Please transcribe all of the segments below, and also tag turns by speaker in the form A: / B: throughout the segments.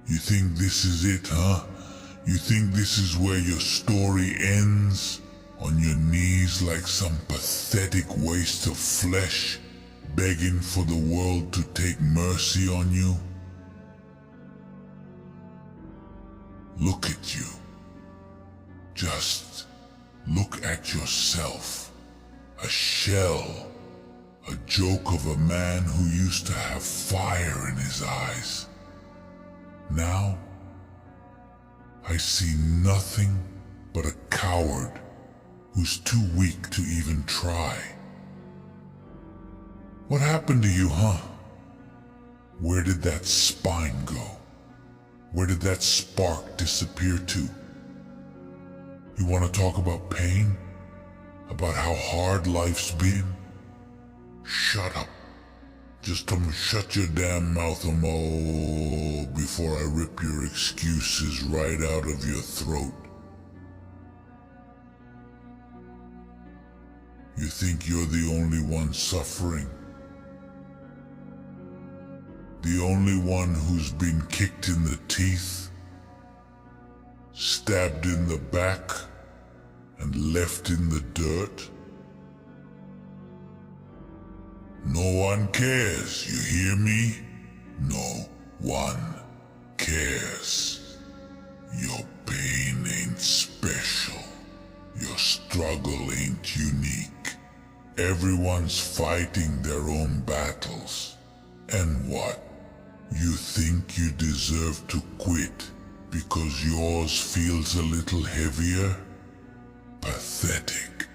A: You think this is it, huh? You think this is where your story ends? On your knees like some pathetic waste of flesh, begging for the world to take mercy on you? Look at you. Just look at yourself. A shell. A joke of a man who used to have fire in his eyes. Now, I see nothing but a coward who's too weak to even try. What happened to you, huh? Where did that spine go? Where did that spark disappear to? You want to talk about pain? About how hard life's been? Shut up. Just shut your damn mouth before I rip your excuses right out of your throat. You think you're the only one suffering? The only one who's been kicked in the teeth, stabbed in the back, and left in the dirt? No one cares, you hear me? No one cares. Your pain ain't special. Your struggle ain't unique. Everyone's fighting their own battles. And what? You think you deserve to quit because yours feels a little heavier? Pathetic.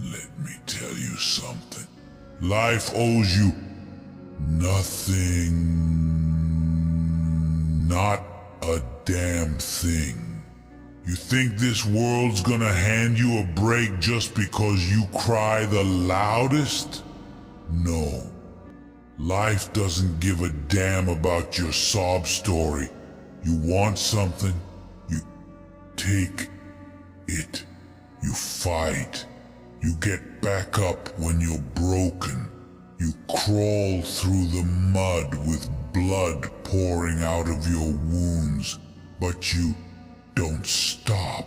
A: Let me tell you something. Life owes you nothing. Not a damn thing. You think this world's gonna hand you a break just because you cry the loudest? No. Life doesn't give a damn about your sob story. You want something, you take it. You fight. You get back up when you're broken. You crawl through the mud with blood pouring out of your wounds, but you don't stop.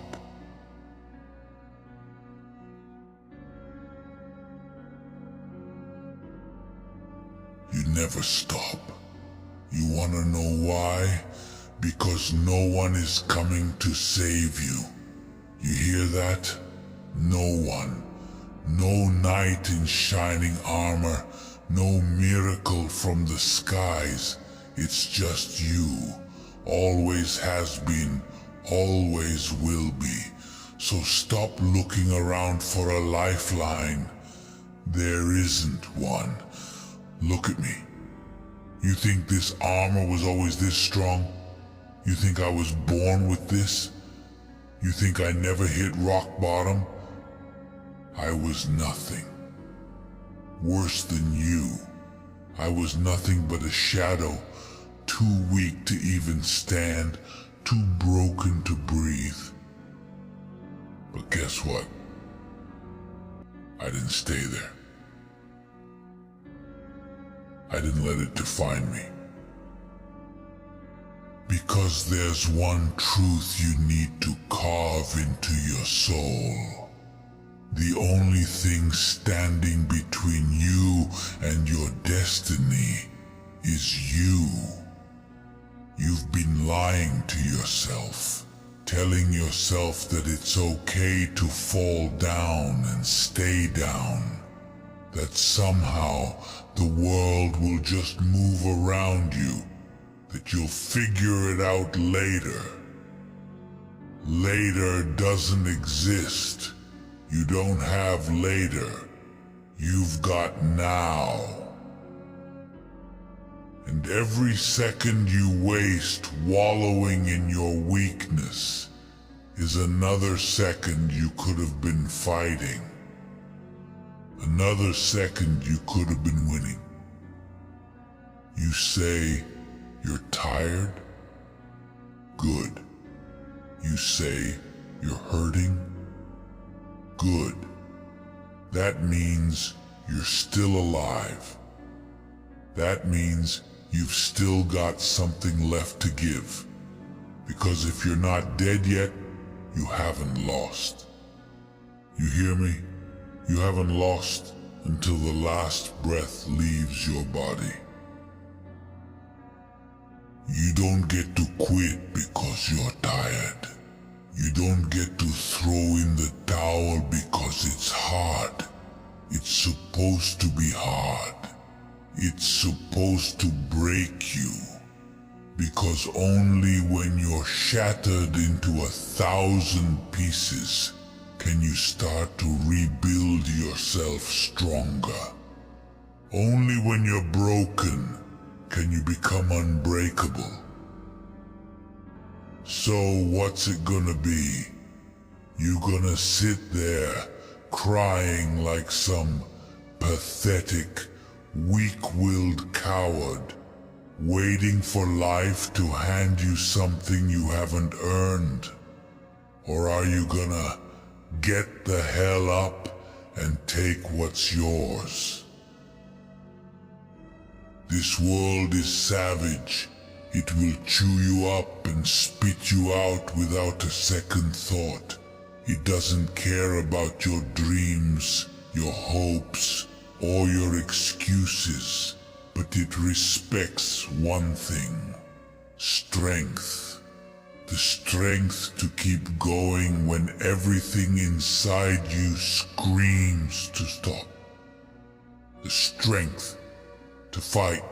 A: You never stop. You wanna know why? Because no one is coming to save you. You hear that? No one. No knight in shining armor. No miracle from the skies. It's just you. Always has been. Always will be. So stop looking around for a lifeline. There isn't one. Look at me. You think this armor was always this strong? You think I was born with this? You think I never hit rock bottom? I was nothing. Worse than you. I was nothing but a shadow, too weak to even stand, too broken to breathe. But guess what? I didn't stay there. I didn't let it define me. Because there's one truth you need to carve into your soul. The only thing standing between you and your destiny is you. You've been lying to yourself, telling yourself that it's okay to fall down and stay down, that somehow the world will just move around you, that you'll figure it out later. Later doesn't exist. You don't have later. You've got now. And every second you waste wallowing in your weakness is another second you could have been fighting. Another second you could have been winning. You say you're tired? Good. You say you're hurting? Good. That means you're still alive. That means you've still got something left to give. Because if you're not dead yet, you haven't lost. You hear me? You haven't lost until the last breath leaves your body. You don't get to quit because you're tired. You don't get to throw in the towel because it's hard. It's supposed to be hard. It's supposed to break you. Because only when you're shattered into 1,000 pieces can you start to rebuild yourself stronger. Only when you're broken can you become unbreakable. So what's it gonna be? You gonna sit there crying like some pathetic, weak-willed coward, waiting for life to hand you something you haven't earned? Or are you gonna get the hell up and take what's yours? This world is savage. It will chew you up and spit you out without a second thought. It doesn't care about your dreams, your hopes, or your excuses, but it respects one thing: strength. The strength to keep going when everything inside you screams to stop. The strength to fight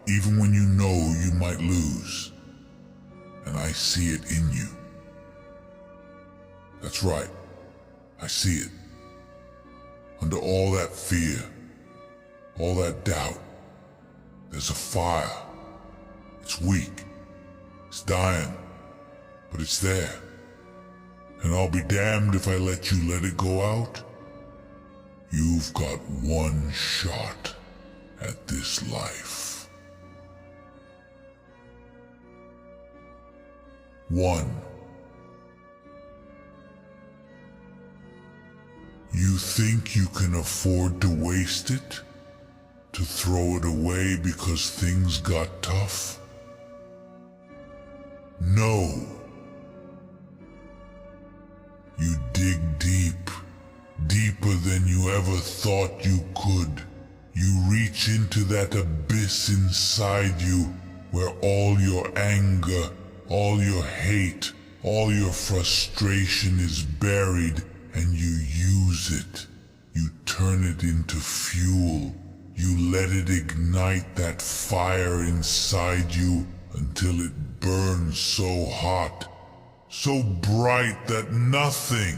A: even when you know you might lose. And I see it in you. That's right, I see it. Under all that fear, all that doubt, there's a fire. It's weak, it's dying, but it's there. And I'll be damned if I let you let it go out. You've got one shot at this life. One. You think you can afford to waste it? To throw it away because things got tough? No. You dig deep, deeper than you ever thought you could. You reach into that abyss inside you where all your anger, all your hate, all your frustration is buried, and you use it. You turn it into fuel. You let it ignite that fire inside you until it burns so hot, so bright that nothing,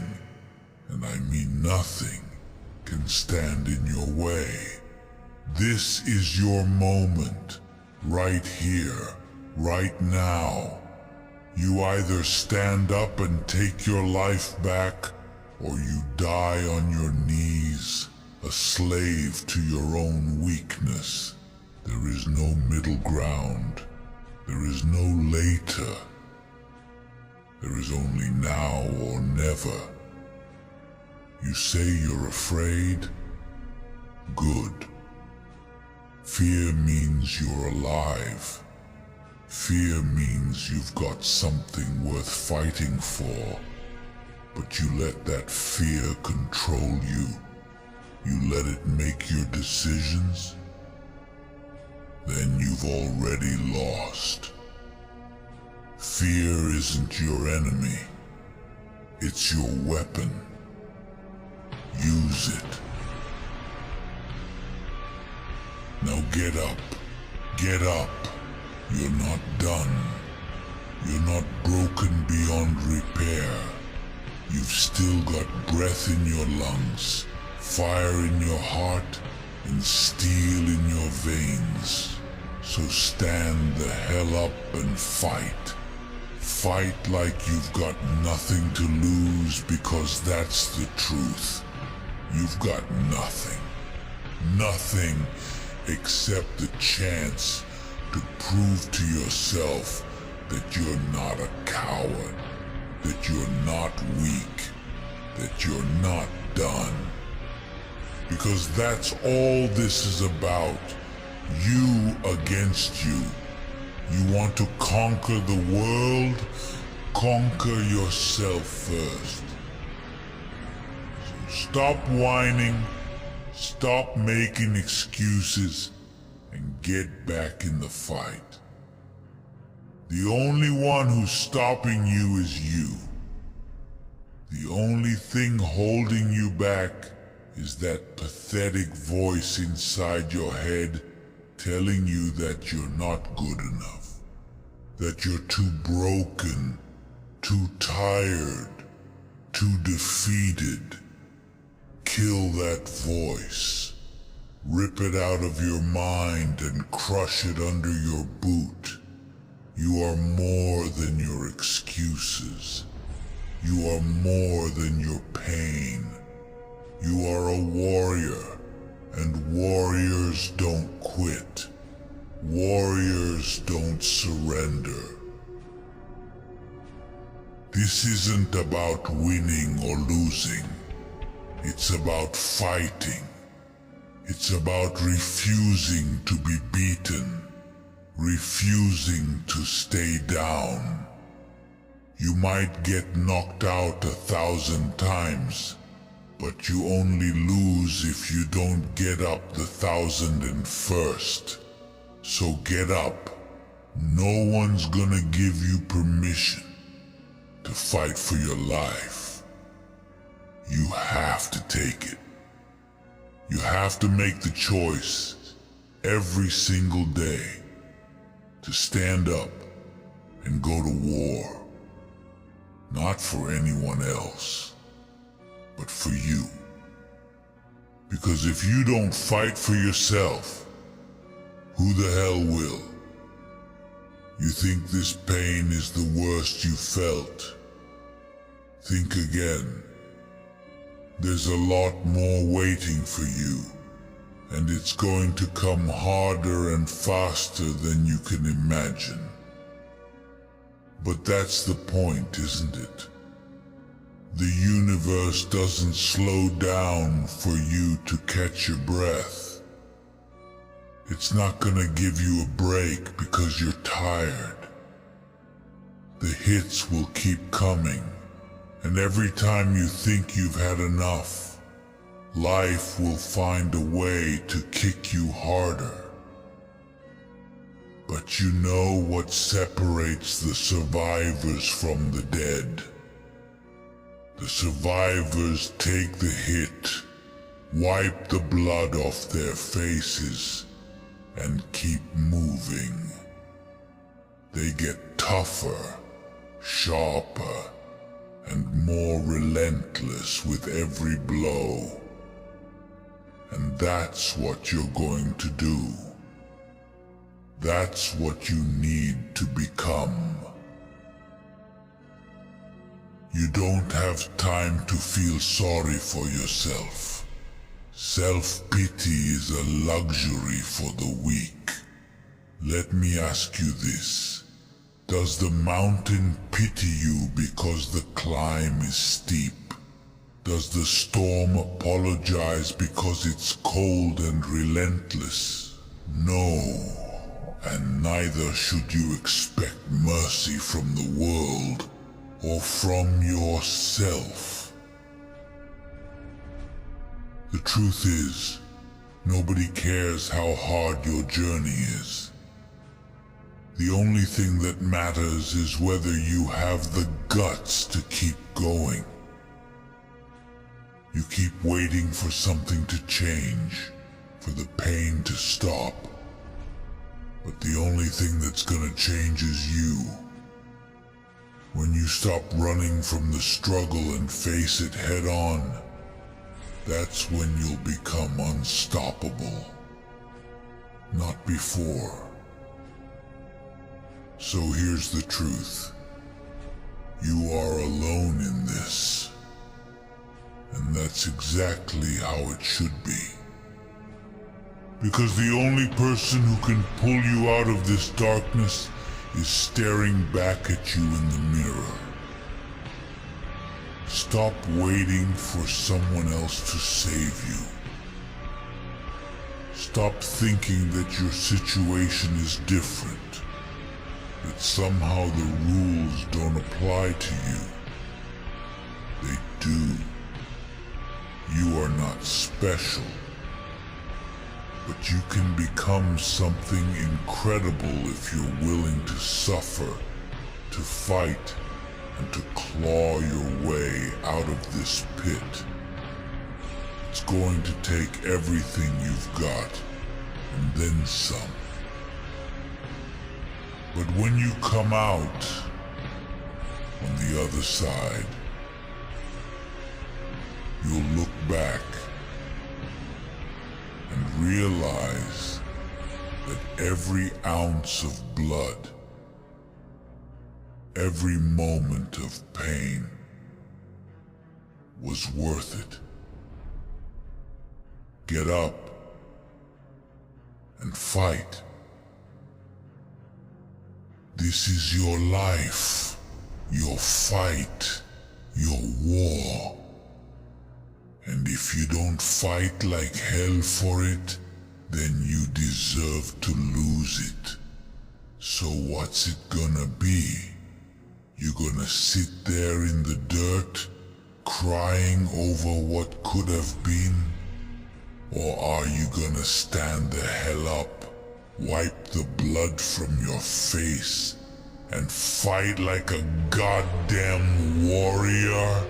A: and I mean nothing, can stand in your way. This is your moment, right here, right now. You either stand up and take your life back, or you die on your knees, a slave to your own weakness. There is no middle ground. There is no later. There is only now or never. You say you're afraid? Good. Fear means you're alive. Fear means you've got something worth fighting for. But you let that fear control you. You let it make your decisions. Then you've already lost. Fear isn't your enemy. It's your weapon. Use it. Now get up. Get up. You're not done. You're not broken beyond repair. You've still got breath in your lungs, fire in your heart, and steel in your veins. So stand the hell up and fight. Fight like you've got nothing to lose, because that's the truth. You've got nothing. Nothing except the chance to prove to yourself that you're not a coward, that you're not weak, that you're not done. Because that's all this is about. You against you. You want to conquer the world? Conquer yourself first. So stop whining, stop making excuses, and get back in the fight. The only one who's stopping you is you. The only thing holding you back is that pathetic voice inside your head telling you that you're not good enough, that you're too broken, too tired, too defeated. Kill that voice. Rip it out of your mind and crush it under your boot. You are more than your excuses. You are more than your pain. You are a warrior, and warriors don't quit. Warriors don't surrender. This isn't about winning or losing. It's about fighting. It's about refusing to be beaten, refusing to stay down. You might get knocked out 1,000 times, but you only lose if you don't get up the 1,001st. So get up. No one's gonna give you permission to fight for your life. You have to take it. You have to make the choice every single day to stand up and go to war. Not for anyone else, but for you. Because if you don't fight for yourself, who the hell will? You think this pain is the worst you felt? Think again. There's a lot more waiting for you, and it's going to come harder and faster than you can imagine. But that's the point, isn't it? The universe doesn't slow down for you to catch your breath. It's not gonna give you a break because you're tired. The hits will keep coming. And every time you think you've had enough, life will find a way to kick you harder. But you know what separates the survivors from the dead? The survivors take the hit, wipe the blood off their faces, and keep moving. They get tougher, sharper, and more relentless with every blow. And that's what you're going to do. That's what you need to become. You don't have time to feel sorry for yourself. Self-pity is a luxury for the weak. Let me ask you this. Does the mountain pity you because the climb is steep? Does the storm apologize because it's cold and relentless? No, and neither should you expect mercy from the world or from yourself. The truth is, nobody cares how hard your journey is. The only thing that matters is whether you have the guts to keep going. You keep waiting for something to change, for the pain to stop. But the only thing that's gonna change is you. When you stop running from the struggle and face it head on, that's when you'll become unstoppable. Not before. So here's the truth. You are alone in this. And that's exactly how it should be. Because the only person who can pull you out of this darkness is staring back at you in the mirror. Stop waiting for someone else to save you. Stop thinking that your situation is different. that somehow the rules don't apply to you. They do. You are not special. But you can become something incredible if you're willing to suffer, to fight, and to claw your way out of this pit. It's going to take everything you've got, and then some. But when you come out on the other side, you'll look back and realize that every ounce of blood, every moment of pain was worth it. Get up and fight. This is your life, your fight, your war. And if you don't fight like hell for it, then you deserve to lose it. So what's it gonna be? You gonna sit there in the dirt, crying over what could have been? Or are you gonna stand the hell up, wipe the blood from your face, and fight like a goddamn warrior?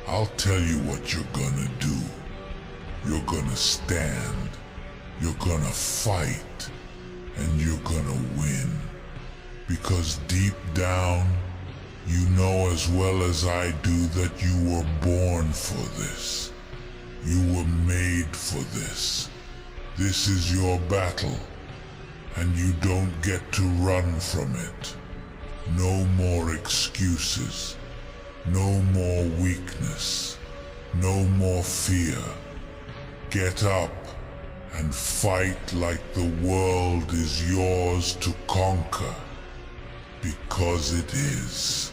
A: I'll tell you what you're gonna do. You're gonna stand, you're gonna fight, and you're gonna win. Because deep down, you know as well as I do that you were born for this. You were made for this. This is your battle, and you don't get to run from it. No more excuses. No more weakness. No more fear. Get up and fight like the world is yours to conquer, because it is.